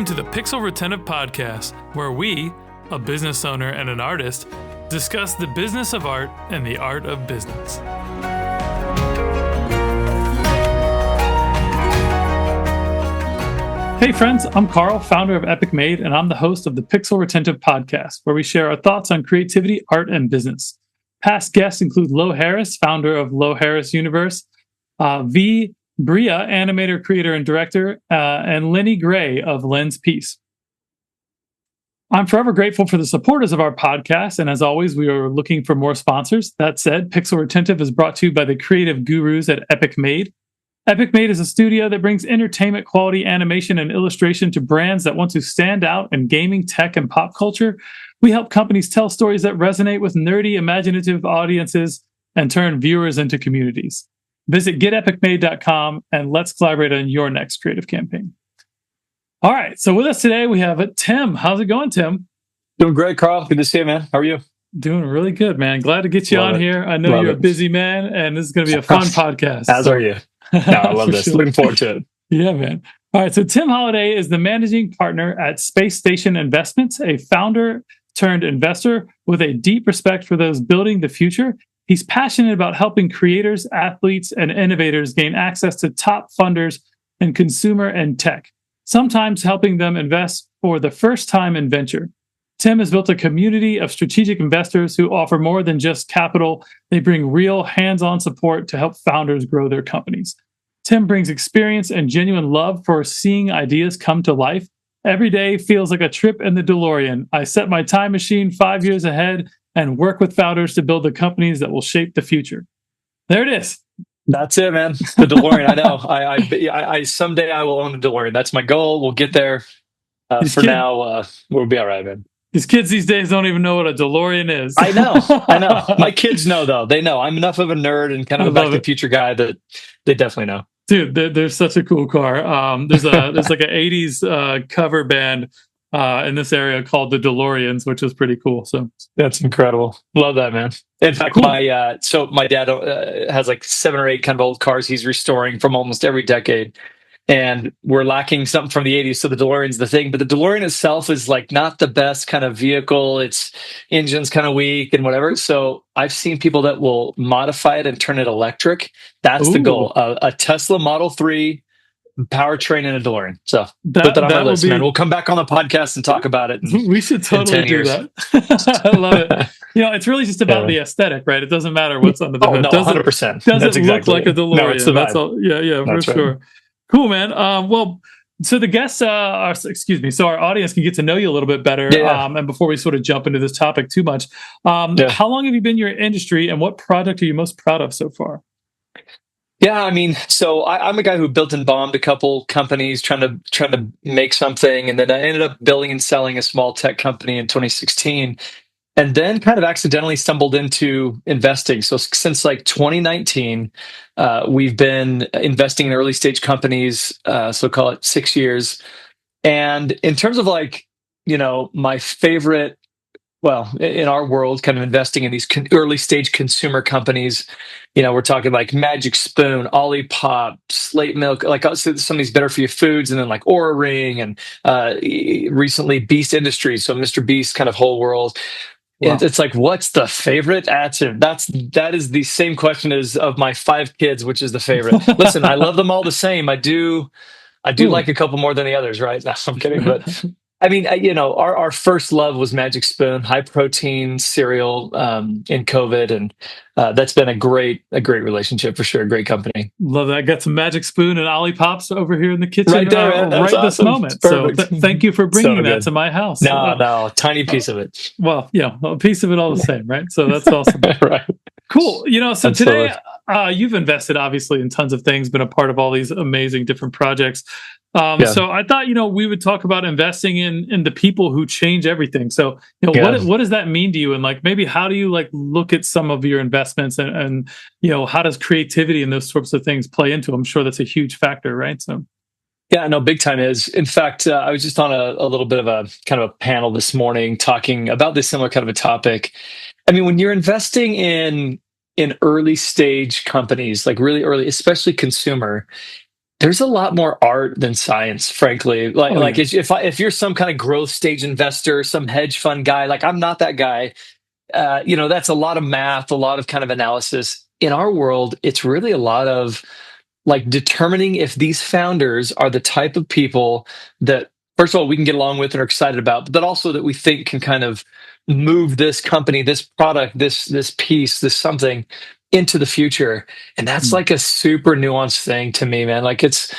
Welcome to the Pixel Retentive Podcast, where we, a business owner and an artist, discuss the business of art and the art of business. Hey friends, I'm Carl, founder of Epic Made, and I'm the host of the Pixel Retentive Podcast, where we share our thoughts on creativity, art, and business. Past guests include Lo Harris, founder of Lo Harris Universe, V. Bria, animator, creator, and director, and Lenny Gray of Lens Piece. I'm forever grateful for the supporters of our podcast, and as always, we are looking for more sponsors. That said, Pixel Retentive is brought to you by the creative gurus at Epic Made. Epic Made is a studio that brings entertainment quality animation and illustration to brands that want to stand out in gaming, tech, and pop culture. We help companies tell stories that resonate with nerdy, imaginative audiences and turn viewers into communities. Visit getepicmade.com and let's collaborate on your next creative campaign. All right, so with us today, we have Tim. How's it going, Tim? Doing great, Carl. Good to see you, man. How are you? Doing really good, man. Glad to get you on here. I know you're a busy man, and this is going to be a fun podcast. As are you. No, I love this. Sure. Looking forward to it. Yeah, man. All right, so Tim Holladay is the managing partner at Space Station Investments, a founder turned investor with a deep respect for those building the future. He's passionate about helping creators, athletes, and innovators gain access to top funders in consumer and tech, sometimes helping them invest for the first time in venture. Tim has built a community of strategic investors who offer more than just capital. They bring real hands-on support to help founders grow their companies. Tim brings experience and genuine love for seeing ideas come to life. Every day feels like a trip in the DeLorean. I set my time machine 5 years ahead and work with founders to build the companies that will shape the future. There it is. That's it, man. The DeLorean. I know. I someday I will own a DeLorean. That's my goal. We'll get there. Now, we'll be all right, man. These kids these days don't even know what a DeLorean is. I know. My kids know, though. They know. I'm enough of a nerd and kind of a Back to the Future guy that they definitely know. Dude, they're such a cool car. There's like an 80s cover band in this area called the DeLoreans, which is pretty cool. So that's incredible. Love that, man. In fact, cool. My dad has like 7 or 8 kind of old cars he's restoring from almost every decade. And we're lacking something from the 80s, so the DeLorean's the thing. But the DeLorean itself is like not the best kind of vehicle. Its engine's kind of weak and whatever. So I've seen people that will modify it and turn it electric. That's the goal. A Tesla Model 3 powertrain and a DeLorean. So put that on my list, man. We'll come back on the podcast and talk about it. We should totally do that. I love it. It's really just about the aesthetic, right? It doesn't matter what's under the hood. No, 100%. Does it look like a DeLorean? No, it's the vibe. That's all. Yeah, that's for sure. Cool, man. So the guests so our audience can get to know you a little bit better. Yeah. And before we sort of jump into this topic too much, how long have you been in your industry, and what project are you most proud of so far? Yeah, I mean, so I'm a guy who built and bombed a couple companies trying to make something, and then I ended up building and selling a small tech company in 2016, and then kind of accidentally stumbled into investing. So since like 2019, we've been investing in early stage companies, so call it 6 years. And in terms of my favorite, in our world, kind of investing in these early stage consumer companies, we're talking like Magic Spoon, Olipop, Slate Milk, like some of these better for you foods, and then like Oura Ring, and recently Beast Industries, so Mr. Beast kind of whole world. Wow. It's like, what's the favorite? That is the same question as of my 5 kids, which is the favorite. Listen, I love them all the same. I do like a couple more than the others, right? No, I'm kidding, but I mean, our first love was Magic Spoon, high protein cereal in COVID, and that's been a great relationship for sure. Great company. Love that. I got some Magic Spoon and Olipops over here in the kitchen right there, right awesome. This moment. So thank you for bringing that to my house. No, tiny piece of it. Well, a piece of it all the same, right? So that's awesome. Right. Cool. So today you've invested obviously in tons of things, been a part of all these amazing different projects. So I thought, we would talk about investing in the people who change everything. So, what does that mean to you? And maybe how do you look at some of your investments and how does creativity and those sorts of things play into them? I'm sure that's a huge factor, right? So. Yeah, no, big time is. In fact, I was just on a little bit of a kind of a panel this morning talking about this similar kind of a topic. I mean, when you're investing in early stage companies, like really early, especially consumer, There's a lot more art than science, frankly. Like Oh like yeah. if you're some kind of growth stage investor, some hedge fund guy, like I'm not that guy. That's a lot of math, a lot of kind of analysis. In our world, it's really a lot of like determining if these founders are the type of people that, first of all, we can get along with and are excited about, but also that we think can kind of move this company, this product, this piece, this something into the future. And that's Mm. like a super nuanced thing to me, man. Like it's,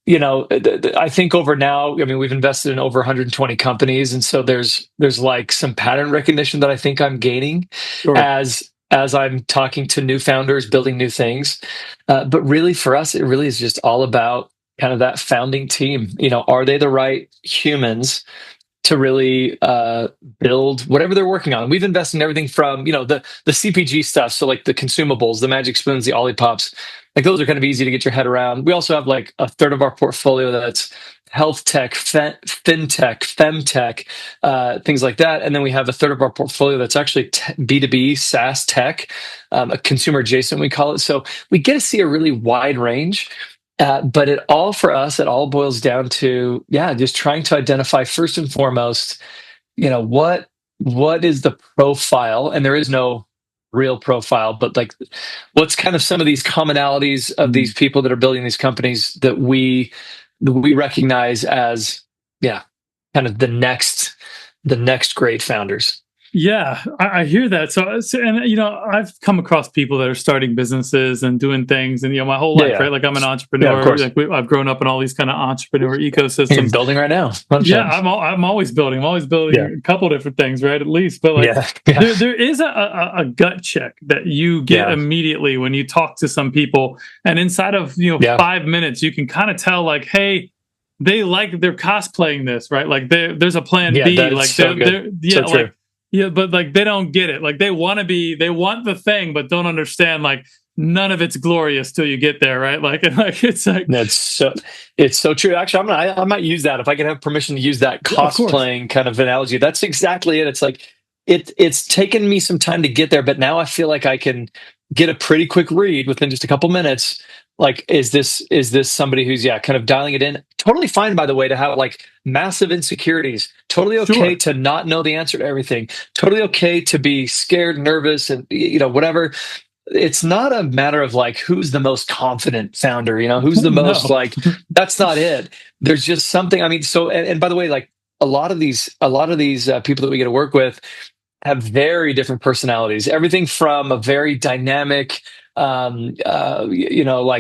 I think over now, I mean, we've invested in over 120 companies, and so there's like some pattern recognition that I think I'm gaining Sure. as I'm talking to new founders, building new things. But really, for us, it really is just all about kind of that founding team. Are they the right humans to really build whatever they're working on? We've invested in everything from the CPG stuff, so like the consumables, the Magic Spoons, the Ollipops, like those are kind of easy to get your head around. We also have like a third of our portfolio that's health tech, fintech, femtech, things like that, and then we have a third of our portfolio that's actually B2B SaaS tech, a consumer adjacent we call it. So we get to see a really wide range. But it all boils down to, yeah, just trying to identify first and foremost, what is the profile, and there is no real profile, but like, what's kind of some of these commonalities of these Mm. people that are building these companies that we recognize as, yeah, kind of the next great founders. Yeah, I hear that. And I've come across people that are starting businesses and doing things, and my whole Yeah, life, yeah, right? Like I'm an yeah. Of entrepreneur. course, Like I've grown up in all these kind of entrepreneur you're ecosystems. building right now. Yeah, 100%. I'm always building. I'm always Yeah, building a couple different things, right? At least, but like yeah, yeah, there is a gut check that you get yeah, immediately when you talk to some people, and inside of yeah, 5 minutes, you can kind of tell like, hey, they're cosplaying this, right? Like there's a plan yeah. B. That is Like so good, they're so yeah, true. like yeah, but like they don't get it. Like they want the thing, but don't understand like none of it's glorious till you get there, right? Like and like it's like It's so true. Actually, I might use that if I could have permission to use that yeah, of course, cosplaying kind of analogy. That's exactly it. It's like it's taken me some time to get there, but now I feel like I can get a pretty quick read within just a couple minutes. Like, is this somebody who's, yeah, kind of dialing it in? Totally fine, by the way, to have like massive insecurities. Totally okay sure, to not know the answer to everything. Totally okay to be scared, nervous, and whatever. It's not a matter of like who's the most confident founder, who's the most no, like, that's not it. There's just something. I mean, so, and by the way, like a lot of these people that we get to work with have very different personalities. Everything from a very dynamic, like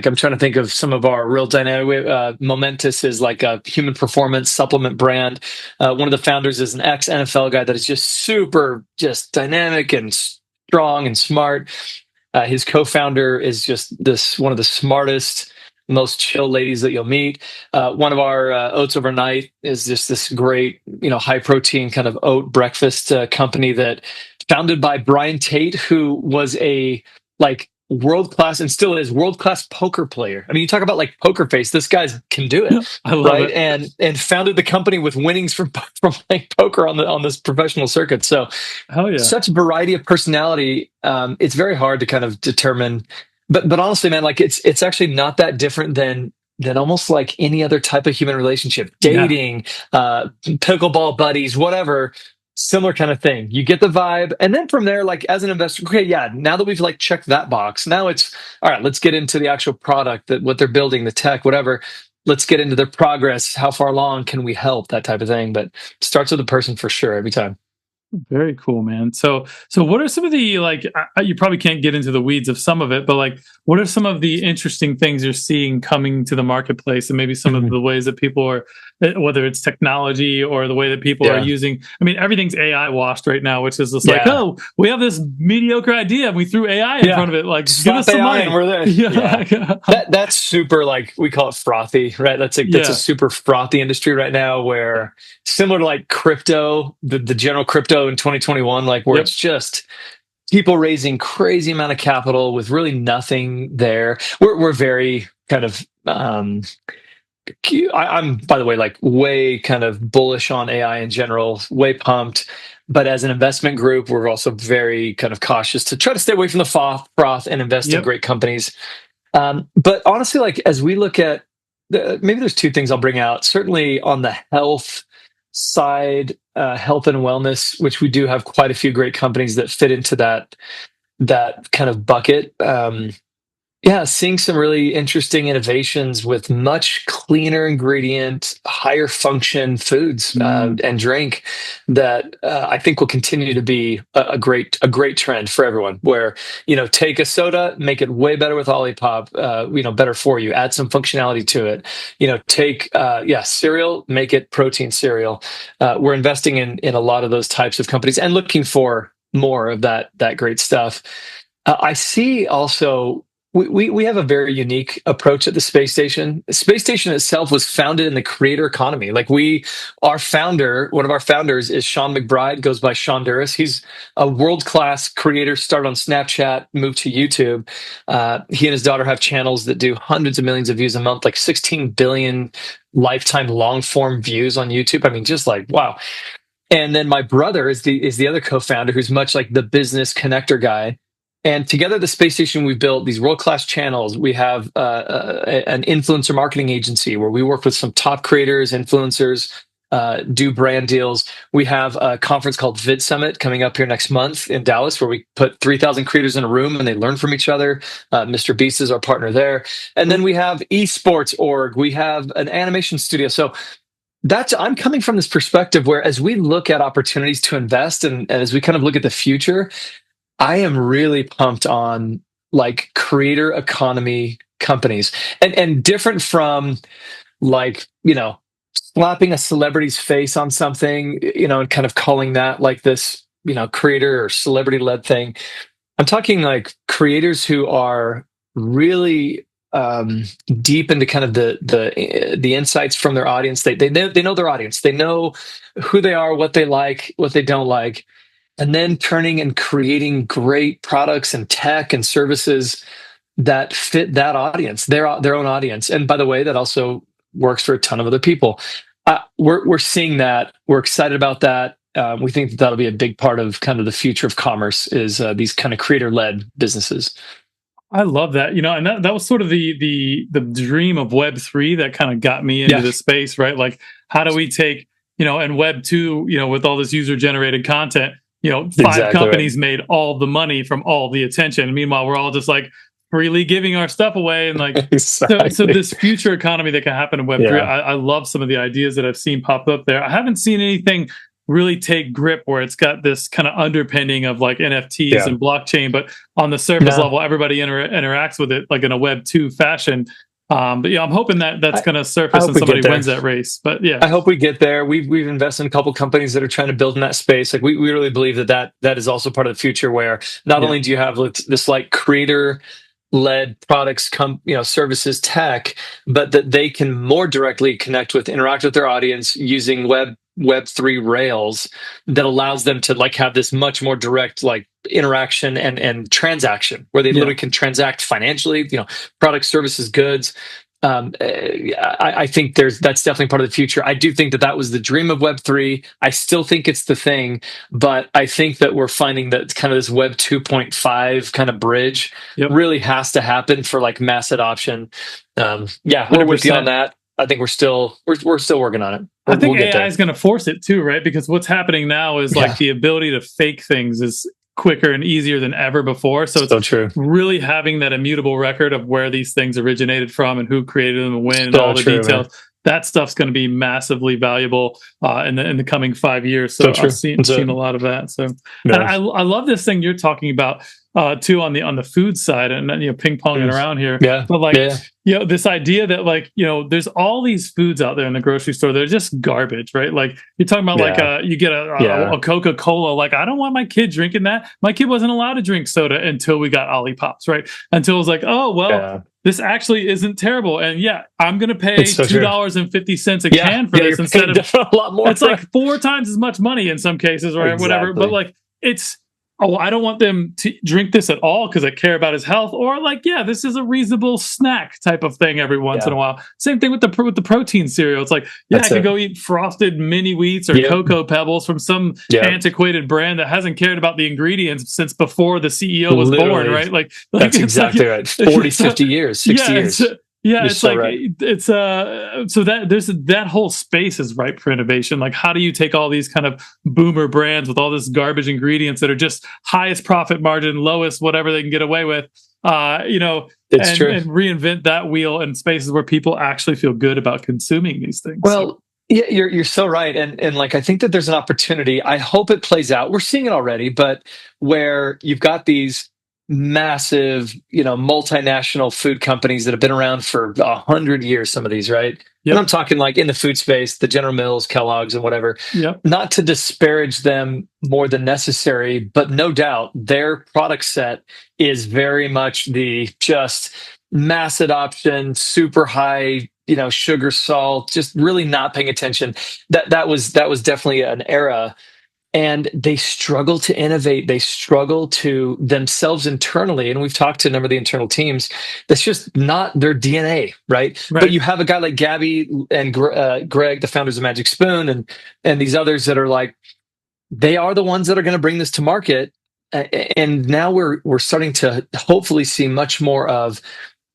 I'm trying to think of some of our real dynamic. Momentous is like a human performance supplement brand. One of the founders is an ex NFL guy that is just super, just dynamic and strong and smart. His co-founder is just this one of the smartest, most chill ladies that you'll meet. One of our oats overnight is just this great, high protein kind of oat breakfast company that founded by Brian Tate, who was a like world class and still is world class poker player. I mean, you talk about like poker face. This guy can do it, I love right? it. And founded the company with winnings from playing poker on this professional circuit. So Hell yeah, such variety of personality. It's very hard to kind of determine, but honestly, man, like it's actually not that different than almost like any other type of human relationship, yeah. dating, pickleball buddies, whatever. Similar kind of thing. You get the vibe, and then from there, like as an investor, okay, yeah. Now that we've like checked that box, now it's all right. Let's get into the actual product, that what they're building, the tech, whatever. Let's get into their progress. How far along can we help? That type of thing. But it starts with the person for sure every time. Very cool, man. So what are some of the like? You probably can't get into the weeds of some of it, but like, what are some of the interesting things you're seeing coming to the marketplace, and maybe some of Mhm. the ways that people are, whether it's technology or the way that people are Yeah. using. I mean, everything's AI washed right now, which is just like, Yeah. oh, we have this mediocre idea, and we threw AI in Yeah. front of it. Like, give us Slap some AI and money. we're there. Yeah, Yeah. like, That's super, like we call it frothy, right? That's a yeah, super frothy industry right now, where similar to like crypto, the general crypto in 2021, like where yep, it's just people raising crazy amount of capital with really nothing there. We're very kind of I'm, by the way, like way kind of bullish on AI in general, way pumped. But as an investment group, we're also very kind of cautious to try to stay away from the froth and invest in yep, great companies. But honestly, like as we look at maybe there's two things I'll bring out. Certainly on the health side, health and wellness, which we do have quite a few great companies that fit into that kind of bucket. Yeah, seeing some really interesting innovations with much cleaner ingredient, higher function foods and drink that I think will continue to be a great trend for everyone. Where take a soda, make it way better with Olipop, better for you. Add some functionality to it. Take cereal, make it protein cereal. We're investing in a lot of those types of companies and looking for more of that great stuff. I see also we have a very unique approach at the space station. The space station itself was founded in the creator economy. Like one of our founders is Sean McBride, goes by Sean Duras. He's a world-class creator, started on Snapchat, moved to YouTube. He and his daughter have channels that do hundreds of millions of views a month, like 16 billion lifetime long-form views on YouTube. I mean, just like, wow. And then my brother is the other co-founder, who's much like the business connector guy. And together, the space station, we've built these world-class channels. We have an influencer marketing agency where we work with some top creators, influencers, do brand deals. We have a conference called Vid Summit coming up here next month in Dallas, where we put 3,000 creators in a room and they learn from each other. Mr. Beast is our partner there. And then we have esports org. We have an animation studio. So I'm coming from this perspective where as we look at opportunities to invest and as we kind of look at the future, I am really pumped on like creator economy companies and different from like, slapping a celebrity's face on something, and kind of calling that like this, creator or celebrity led thing. I'm talking like creators who are really deep into kind of the insights from their audience. They know their audience. They know who they are, what they like, what they don't like, and then turning and creating great products and tech and services that fit that audience, their own audience. And by the way, that also works for a ton of other people. We're seeing that. We're excited about that. We think that that'll be a big part of kind of the future of commerce is these kind of creator-led businesses. I love that. And that was sort of the dream of Web3 that kind of got me into the space, right? Like, how do we take, and Web2, with all this user-generated content, five companies made all the money from all the attention. Meanwhile, we're all just like freely giving our stuff away. And like, so this future economy that can happen in Web3, I love some of the ideas that I've seen pop up there. I haven't seen anything really take grip where it's got this kind of underpinning of like NFTs and blockchain, but on the surface level, everybody interacts with it like in a Web2 fashion. But I'm hoping that's going to surface and somebody wins that race. But I hope we get there. We've invested in a couple companies that are trying to build in that space. Like we really believe that is also part of the future where not only do you have this like creator led products, services, tech, but that they can more directly interact with their audience using Web3 rails that allows them to like have this much more direct like interaction and transaction where they literally can transact financially, products, services, goods. I think that's definitely part of the future. I do think that was the dream of Web3. I still think it's the thing, but I think that we're finding that kind of this Web 2.5 kind of bridge really has to happen for like mass adoption. We're with you on that. I think we're still working on it. I think AI is going to force it too, right? Because what's happening now is like the ability to fake things is quicker and easier than ever before. So it's true. Really having that immutable record of where these things originated from and who created them and when and all the details. Man. That stuff's going to be massively valuable in the coming 5 years. So I've seen a lot of that. So and I love this thing you're talking about too on the food side and ping ponging around here. But like this idea that like there's all these foods out there in the grocery store. They're just garbage, right? Like you're talking about like you get a Coca-Cola. Like I don't want my kid drinking that. My kid wasn't allowed to drink soda until we got Olipops, right? Until it was like, oh well. This actually isn't terrible, and I'm going to pay $2.50 a can for this instead of a lot more. It's like 4 times as much money in some cases, right? Whatever. But like it's I don't want them to drink this at all because I care about his health, or like this is a reasonable snack type of thing every once in a while. Same thing with the protein cereal. It's like I can go eat frosted mini wheats or cocoa pebbles from some antiquated brand that hasn't cared about the ingredients since before the CEO was born, right? Like that's exactly right. 40, 50 years, 60 years. Yeah, You're it's so like right. it's so that there's that whole space is ripe for innovation. Like, how do you take all these kind of boomer brands with all this garbage ingredients that are just highest profit margin, lowest whatever they can get away with, It's true. and reinvent that wheel in spaces where people actually feel good about consuming these things. So Well, yeah, you're so right, and like I think that there's an opportunity. I hope it plays out. We're seeing it already, but where you've got these massive, multinational food companies that have been around for 100 years. Some of these, right? And I'm yep, talking like in the food space, the General Mills, Kellogg's, and whatever. yep, Not to disparage them more than necessary, but no doubt their product set is very much the just mass adoption, super high, sugar, salt, just really not paying attention. That was definitely an era, and they struggle to innovate. They struggle to themselves internally, and we've talked to a number of the internal teams. That's just not their DNA, right? But right, you have a guy like Gabby and Greg, the founders of Magic Spoon, and these others that are like they are the ones that are going to bring this to market. And now we're starting to hopefully see much more of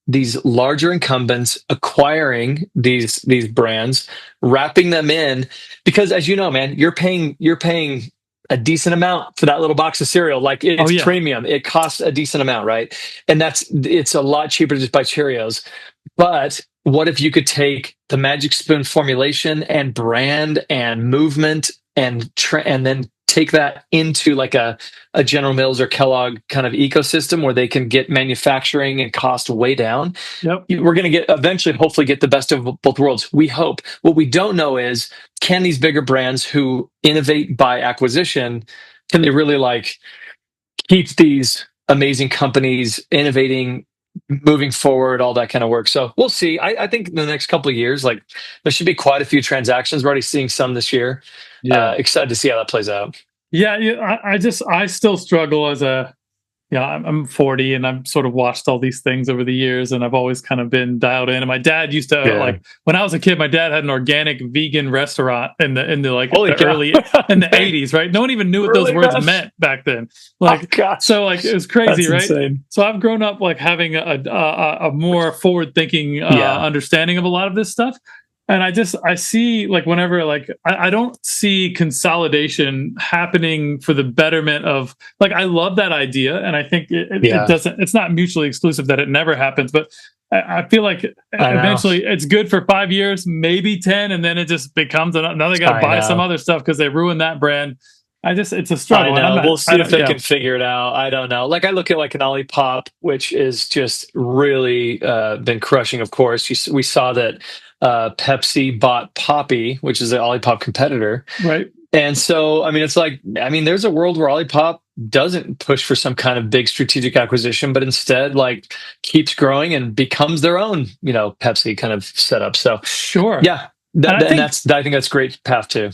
these larger incumbents acquiring these brands, wrapping them in, because as you know, man, you're paying a decent amount for that little box of cereal. Like oh it's yeah, premium. It costs a decent amount, right? And it's a lot cheaper to just buy Cheerios. But what if you could take the Magic Spoon formulation and brand and movement and then take that into like a General Mills or Kellogg kind of ecosystem where they can get manufacturing and cost way down? yep. We're going to get eventually, hopefully, get the best of both worlds. We hope. What we don't know is, can these bigger brands who innovate by acquisition, can they really like keep these amazing companies innovating, moving forward, all that kind of work? So we'll see. I think in the next couple of years, like there should be quite a few transactions. We're already seeing some this year. Yeah. Excited to see how that plays out. Yeah, yeah. I still struggle as a I'm 40 and I've sort of watched all these things over the years and I've always kind of been dialed in. And my dad used to Yeah. like when I was a kid, my dad had an organic vegan restaurant in the like Holy the cow. early in the Dang. 80s, right? No one even knew what those Really, words man? meant back then. Oh Like gosh. so like it was crazy, That's right? insane. So I've grown up like having a more forward thinking Yeah. understanding of a lot of this stuff. And I see like whenever like I don't see consolidation happening for the betterment of like I love that idea and I think it Yeah. doesn't it's not mutually exclusive that it never happens, but I feel like I know. eventually it's good for 5 years, maybe 10, and then it just becomes now they got to I buy some know. other stuff because they ruined that brand. It's a I struggle and I'm know. not We'll I see if don't they yeah can figure it out. I don't know. Like I look at like an Olipop, which is just really been crushing. Of course, we saw that Pepsi bought Poppy, which is an Olipop competitor. right And so, I mean, it's like, I mean, there's a world where Olipop doesn't push for some kind of big strategic acquisition, but instead, like, keeps growing and becomes their own, Pepsi kind of setup. So, sure yeah, and I and think I think that's a great path too.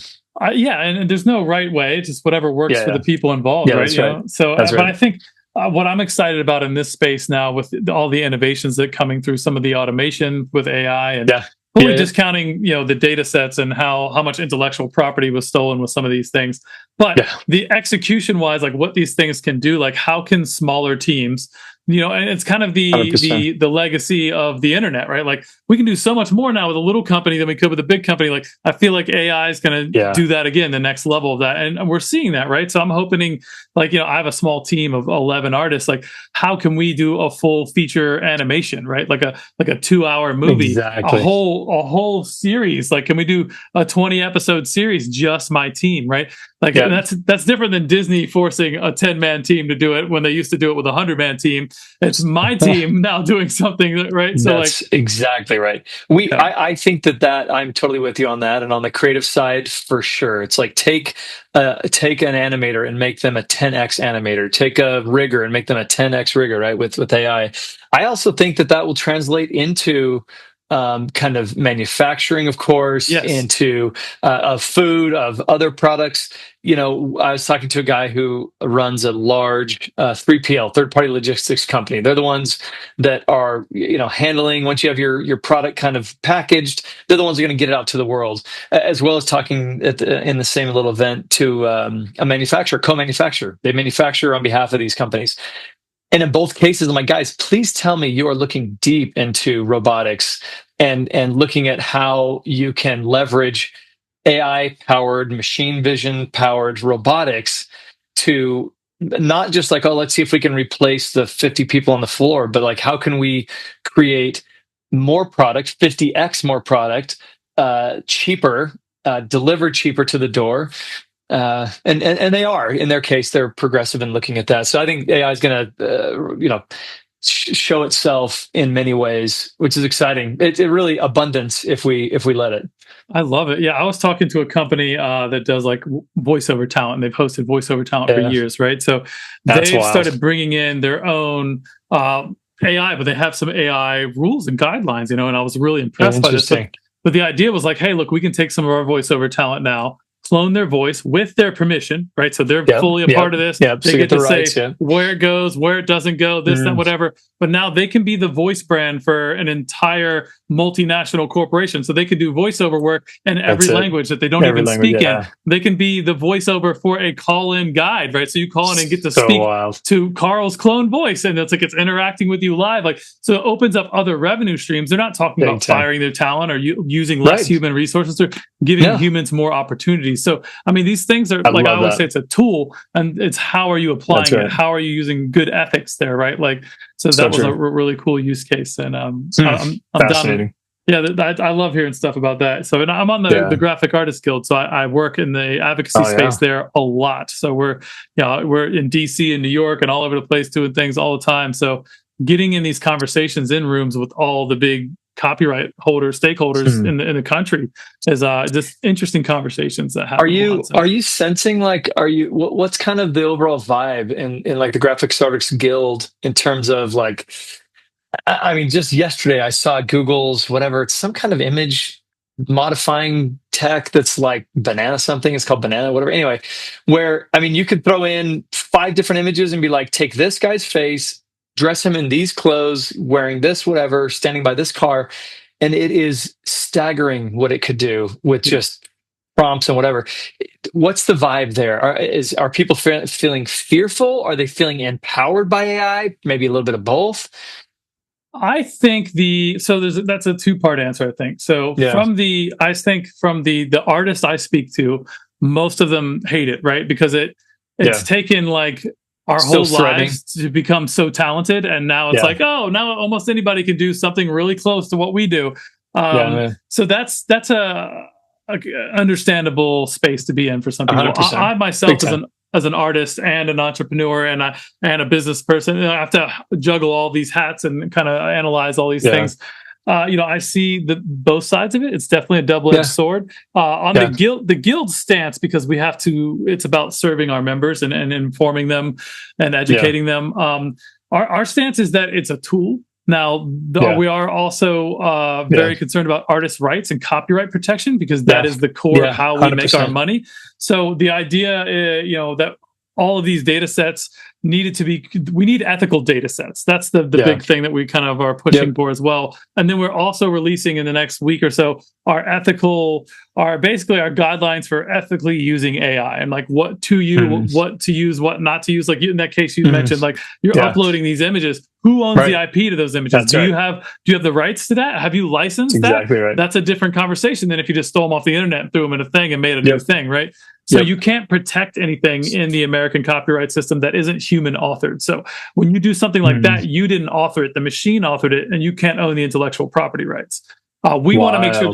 yeah, and there's no right way, just whatever works Yeah, for the yeah, people involved, yeah. right? That's right. So, That's but right. I think what I'm excited about in this space now with all the innovations that are coming through some of the automation with AI and Yeah, yeah, fully yeah. discounting, the data sets and how much intellectual property was stolen with some of these things. But Yeah, the execution wise, like what these things can do, like how can smaller teams, and it's kind of 100%. the legacy of the internet, right? Like we can do so much more now with a little company than we could with a big company. Like I feel like AI is going to Yeah, do that again, the next level of that, and we're seeing that, right? So I'm hoping, like I have a small team of 11 artists. Like how can we do a full feature animation, right? Like a 2 hour movie, exactly. a whole series. Like can we do a 20 episode series just my team, right? Like Yeah, that's different than Disney forcing a 10-man team to do it when they used to do it with a 100-man team. It's my team now doing something, right? So like that's exactly right. yeah, I think that I'm totally with you on that, and on the creative side, for sure. It's like take an animator and make them a 10x animator. Take a rigger and make them a 10x rigger, right? With AI. I also think that will translate into kind of manufacturing, of course, yes, into of food, of other products. I was talking to a guy who runs a large 3PL, third party logistics company. They're the ones that are, handling, once you have your product kind of packaged, they're the ones who are going to get it out to the world. As well as talking in the same little event to a manufacturer, co-manufacturer. They manufacture on behalf of these companies. And in both cases, I'm like, guys, please tell me you are looking deep into robotics and looking at how you can leverage AI powered, machine vision powered robotics to not just like, oh, let's see if we can replace the 50 people on the floor, but like, how can we create more product, 50x more product, cheaper, delivered cheaper to the door. And they are, in their case, they're progressive in looking at that. So I think AI is going to, show itself in many ways, which is exciting. It really abundance if we let it. I love it. Yeah, I was talking to a company that does like voiceover talent, and they've hosted voiceover talent for Yeah, years, right? So that's they've wild. started bringing in their own AI, but they have some AI rules and guidelines, and I was really impressed by this. Interesting. But the idea was like, hey, look, we can take some of our voiceover talent now, clone their voice with their permission, right? So they're Yep. fully a Yep. part of this. Yep. They So get get to the rights. say Yeah. where it goes, where it doesn't go, this, that, whatever. But now they can be the voice brand for an entire multinational corporation. So they can do voiceover work in every language that they don't Every even language, speak yeah. in. They can be the voiceover for a call-in guide, right? So you call in and get to So speak wild. to Carl's clone voice, and it's like it's interacting with you live. Like, so it opens up other revenue streams. They're not talking Big about time. firing their talent or using less Right. human resources. They're giving Yeah. humans more opportunities. So, I mean, these things are, I like I love always that. say, it's a tool, and it's how are you applying That's right. it? How are you using good ethics there, right? Like, so So that was a true. really cool use case, and I'm down. Fascinating. Yeah, I love hearing stuff about that. So, and I'm on the Yeah. Graphic Artists Guild, so I work in the advocacy Oh, yeah. space there a lot. So we're in DC and New York and all over the place doing things all the time. So getting in these conversations in rooms with all the big copyright holders, stakeholders in the country is just interesting conversations that happen a lot. So. Are you sensing like what's kind of the overall vibe in like the Graphics Artists Guild in terms of like, I mean, just yesterday I saw Google's whatever, it's some kind of image modifying tech that's like banana something. It's called banana, whatever. Anyway, where, I mean, you could throw in 5 different images and be like, take this guy's face, dress him in these clothes, wearing this, whatever, standing by this car. And it is staggering what it could do with just prompts and whatever. What's the vibe there? Are people feeling fearful? Are they feeling empowered by AI? Maybe a little bit of both. I think that's a two-part answer. I think so. Yeah. From the artists I speak to, most of them hate it, right? Because it's taken like our Still whole threading. lives to become so talented, and now it's like, oh, now almost anybody can do something really close to what we do. So that's a understandable space to be in for some people. 100%. I myself as an artist and an entrepreneur and a business person, I have to juggle all these hats and kind of analyze all these things. I see both sides of it. It's definitely a double-edged sword. On the guild stance, because it's about serving our members and informing them and educating them. Our stance is that it's a tool. Now, we are also very concerned about artists' rights and copyright protection, because that is the core of how we 100%. make our money. So the idea, that all of these data sets we need ethical data sets. That's the big thing that we kind of are pushing for as well. And then we're also releasing in the next week or so basically our guidelines for ethically using AI, and like what to use, what not to use. Like in that case you mentioned, like you're uploading these images. Who owns the IP to those images? Do you have the rights to that? Have you licensed that? Exactly right. That's a different conversation than if you just stole them off the internet and threw them in a thing and made a new thing, right? So you can't protect anything in the American copyright system that isn't human authored. So when you do something like that, you didn't author it, the machine authored it, and you can't own the intellectual property rights. We want to make sure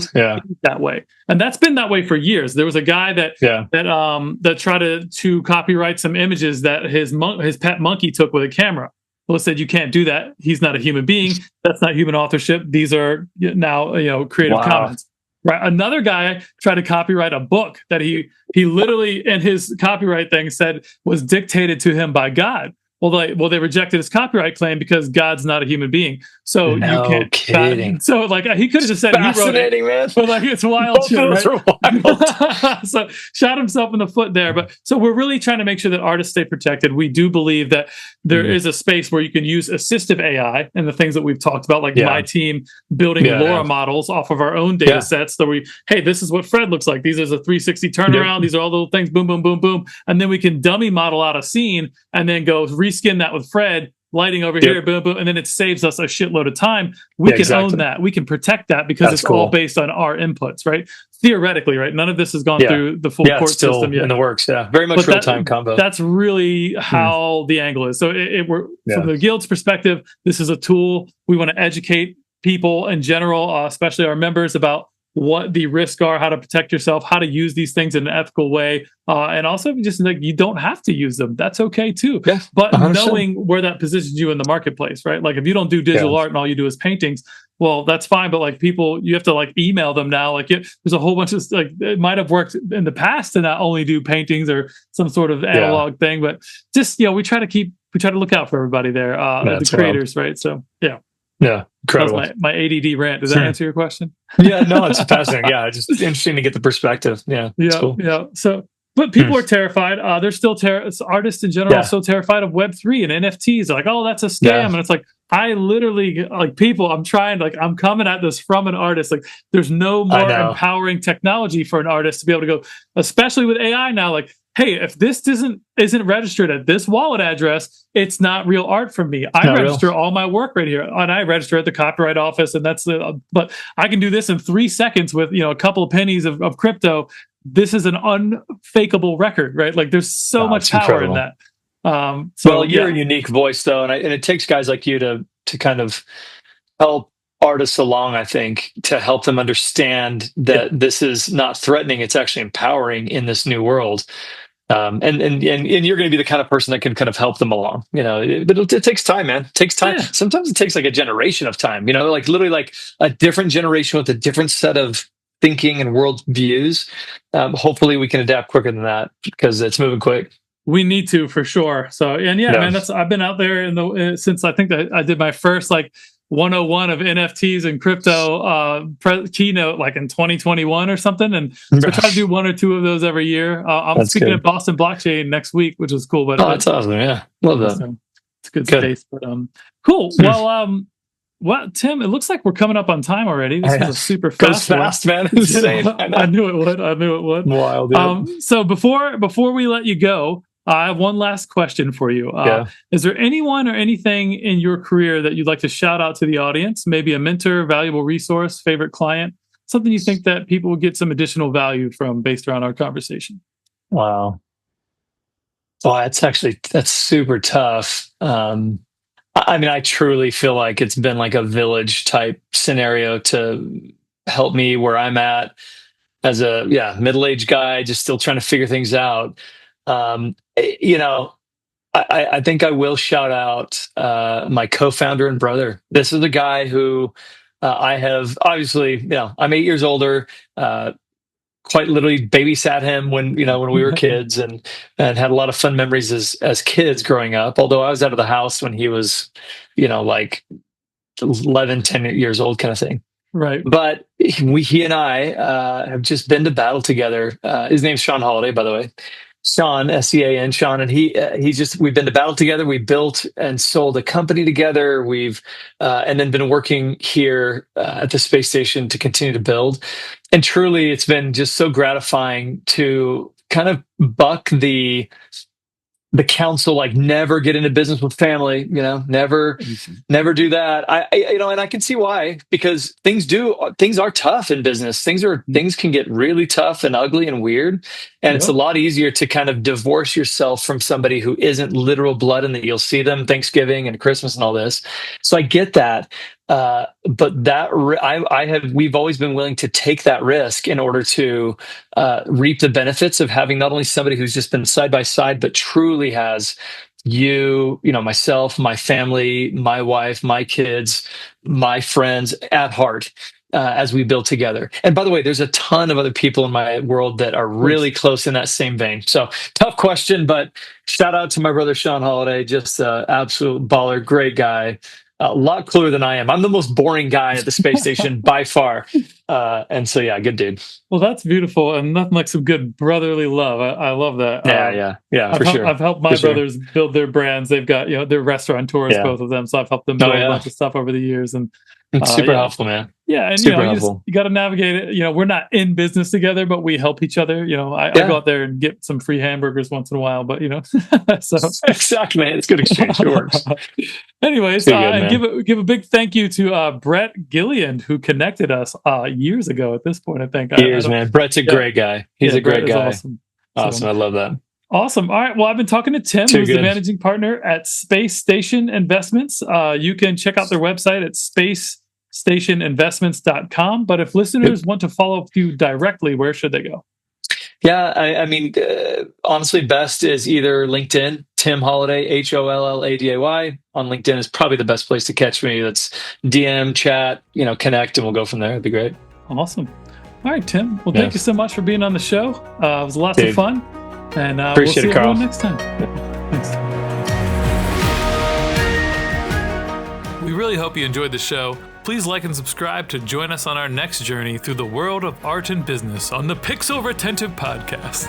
that way, and that's been that way for years. There was a guy that tried to copyright some images that his pet monkey took with a camera. Well, it said you can't do that. He's not a human being. That's not human authorship. These are now Creative Commons. Right. Another guy tried to copyright a book that he literally in his copyright thing said was dictated to him by God. Well, they rejected his copyright claim because God's not a human being. So you can't. Kidding. So like he could have just said he wrote it. Man. But like it's wild Both shit, those right? are wild. So shot himself in the foot there. But so we're really trying to make sure that artists stay protected. We do believe that there is a space where you can use assistive AI and the things that we've talked about, like my team building Laura models off of our own data sets. So this is what Fred looks like. These are the 360 turnaround. These are all the little things, boom, boom, boom, boom. And then we can dummy model out a scene and then go reskin that with Fred lighting over here, boom, boom, and then it saves us a shitload of time. We can own that. We can protect that because it's all based on our inputs, right? Theoretically, right? None of this has gone through the full court system yet. In the works, very much real-time combo. That's really how the angle is. So we're from the guild's perspective, this is a tool. We want to educate people in general, especially our members, about what the risks are, how to protect yourself, how to use these things in an ethical way, and also just like you don't have to use them. That's okay too. Yeah, but 100%. Knowing where that positions you in the marketplace, right? Like if you don't do digital art and all you do is paintings, well, that's fine. But like people, you have to like email them now. Like there's a whole bunch of like it might have worked in the past to not only do paintings or some sort of analog thing, but just we try to look out for everybody there, the creators, right? So yeah, incredible. That was my ADD rant. Does that answer your question? Yeah, no, it's fascinating. Yeah, it's just interesting to get the perspective. Yeah, cool. So, but people are terrified. They're still artists in general are still terrified of Web3 and NFTs. They're like, oh, that's a scam. And it's like, I literally people. I'm coming at this from an artist. Like, there's no more empowering technology for an artist to be able to go, especially with AI now. Like, hey, if this isn't registered at this wallet address, it's not real art from me. I register all my work right here, and I register at the Copyright Office, and that's but I can do this in 3 seconds with a couple of pennies of crypto. This is an unfakeable record, right? Like there's so much power in that. You're a unique voice though, and it takes guys like you to kind of help artists along, I think, to help them understand that this is not threatening, it's actually empowering in this new world. And you're going to be the kind of person that can kind of help them along, but it takes time, man. It takes time. Sometimes it takes like a generation of time, like literally like a different generation with a different set of thinking and world views. Hopefully we can adapt quicker than that because it's moving quick. We need to, for sure. So, man, I've been out there since I think that I did my first like 101 of NFTs and crypto keynote like in 2021 or something, and I try to do 1 or 2 of those every year. I'm speaking at Boston Blockchain next week, which is cool. But that's awesome. Yeah, love that. So it's good space. But cool. Well, Tim, it looks like we're coming up on time already. This is a super fast one. Fast, man. Insane. I knew it would. Wild. Yeah. So before we let you go, I have one last question for you. Is there anyone or anything in your career that you'd like to shout out to the audience? Maybe a mentor, valuable resource, favorite client, something you think that people will get some additional value from based around our conversation? Wow. Well, that's super tough. I mean, I truly feel like it's been like a village type scenario to help me where I'm at as a middle-aged guy, just still trying to figure things out. I think I will shout out my co-founder and brother. This is a guy who I have obviously, I'm 8 years older, quite literally babysat him when we were kids and had a lot of fun memories as kids growing up. Although I was out of the house when he was, like 11, 10 years old kind of thing. Right. But he and I have just been to battle together. His name's Sean Holladay, by the way. Sean, SEAN, Sean, and we've been to battle together. We built and sold a company together. We've and then been working here at the space station to continue to build. And truly, it's been just so gratifying to kind of buck the counsel, like never get into business with family, never do that. And I can see why, because things are tough in business. Things can get really tough and ugly and weird. And it's a lot easier to kind of divorce yourself from somebody who isn't literal blood and that you'll see them Thanksgiving and Christmas and all this. So I get that. But we've always been willing to take that risk in order to reap the benefits of having not only somebody who's just been side by side, but truly has myself, my family, my wife, my kids, my friends at heart as we build together. And by the way, there's a ton of other people in my world that are really close in that same vein. So tough question, but shout out to my brother, Sean Holladay, just absolute baller, great guy. A lot cooler than I am. I'm the most boring guy at the space station by far. And so, good dude. Well, that's beautiful. And nothing like some good brotherly love. I love that. Yeah, for sure. I've helped my brothers build their brands. They've got, they're restaurateurs, both of them. So I've helped them build a bunch of stuff over the years. And it's super helpful, man. Yeah, and Super you helpful. got to navigate it. We're not in business together, but we help each other. I go Yeah, out there and get some free hamburgers once in a while, but so. exactly. It's good exchange. It works. Anyways, Too good, and man. give a big thank you to Brett Gilliand, who connected us years ago. At this point, I think I Cheers, don't. man. Brett's a Yeah, great guy. He's yeah, a Brett great is guy. awesome. Awesome. So I love that. awesome. All right. Well, I've been talking to Tim, Too who's the good. managing partner at Space Station Investments. You can check out their website at spacestationinvestments.com. But if Yep. listeners want to follow up you directly, where should they go? Yeah, I mean, honestly, best is either LinkedIn, Tim Holladay, Holladay. On LinkedIn is probably the best place to catch me. That's DM, chat, connect, and we'll go from there. It'd be great. Awesome. All right, Tim. Well, Yeah, thank you so much for being on the show. It was lots of dude. fun. And we'll Appreciate see it, Carl. everyone next time. Thanks. We really hope you enjoyed the show. Please like and subscribe to join us on our next journey through the world of art and business on the Pixel Retentive Podcast.